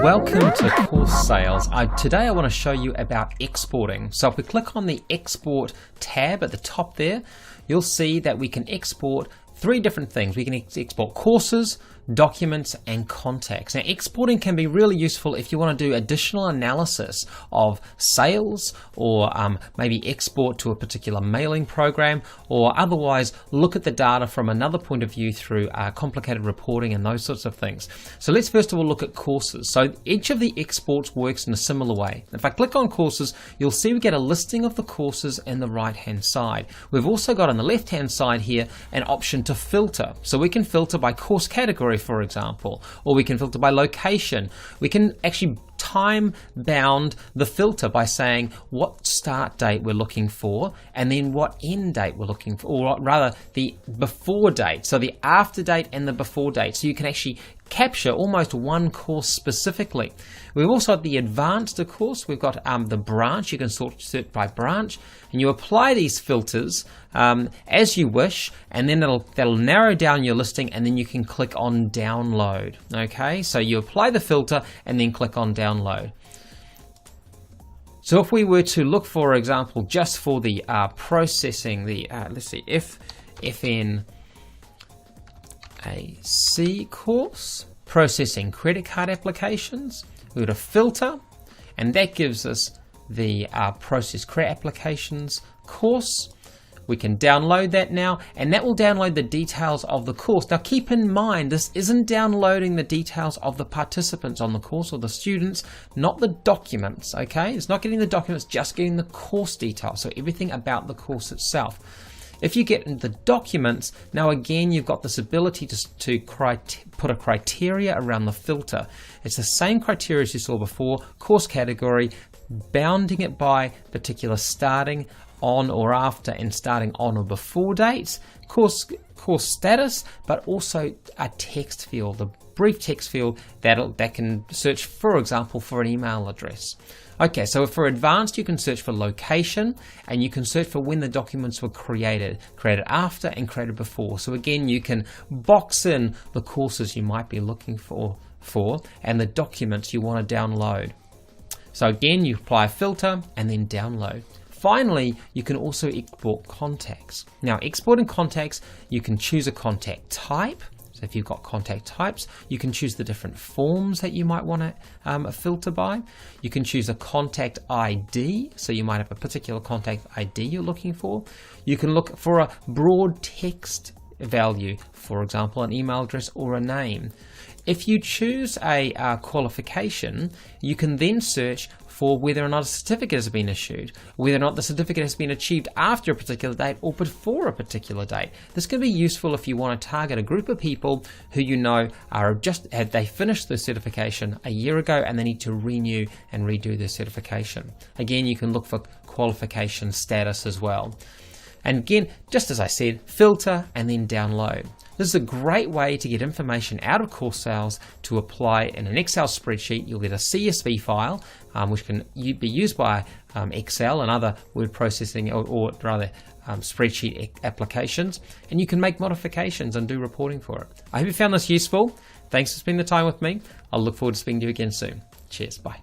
Welcome to Course Sales. Today I want to show you about exporting. So if we click on the Export tab at the top there, you'll see that we can export three different things. We can export courses, documents, and contacts. Now, exporting can be really useful if you want to do additional analysis of sales, or maybe export to a particular mailing program, or otherwise look at the data from another point of view through complicated reporting and those sorts of things. So let's first of all look at courses. So each of the exports works in a similar way. If I click on courses, you'll see we get a listing of the courses in the right hand side. We've also got on the left hand side here an option to filter. So we can filter by course category, for example, or we can filter by location. We can actually time bound the filter by saying what start date we're looking for and then what end date we're looking for, or rather the before date, so the after date and the before date, so you can actually capture almost one course specifically. We've also got the advanced course. We've got the branch. You can sort by branch, and you apply these filters as you wish, and then that'll narrow down your listing, and then you can click on download. Okay, so you apply the filter and then click on download. So if we were to look, for example, just for the processing, the let's see, FNAC course, processing credit card applications, we go to filter, and that gives us the process credit applications course. We can download that now, and that will download the details of the course. Now keep in mind, this isn't downloading the details of the participants on the course or the students, not the documents, okay? It's not getting the documents, just getting the course details, so everything about the course itself. If you get into the documents, now again, you've got this ability to put a criteria around the filter. It's the same criteria as you saw before: course category, bounding it by particular starting on or after and starting on or before dates, course status, but also a text field, a brief text field that can search, for example, for an email address. Okay, so for advanced, you can search for location, and you can search for when the documents were created after and created before. So again, you can box in the courses you might be looking for and the documents you want to download. So again, you apply a filter and then download. Finally, you can also export contacts. Now, exporting contacts, you can choose a contact type. So if you've got contact types, you can choose the different forms that you might want to filter by. You can choose a contact ID, so you might have a particular contact ID you're looking for. You can look for a broad text value, for example, an email address or a name. If you choose a qualification, you can then search for whether or not a certificate has been issued, whether or not the certificate has been achieved after a particular date or before a particular date. This can be useful if you want to target a group of people who you know had they finished their certification a year ago and they need to renew and redo their certification. Again, you can look for qualification status as well. And again, just as I said, filter and then download. This is a great way to get information out of Course Sales to apply in an Excel spreadsheet. You'll get a CSV file, which can be used by Excel and other word processing or rather spreadsheet applications, and you can make modifications and do reporting for it. I hope you found this useful. Thanks for spending the time with me. I'll look forward to speaking to you again soon. Cheers, bye.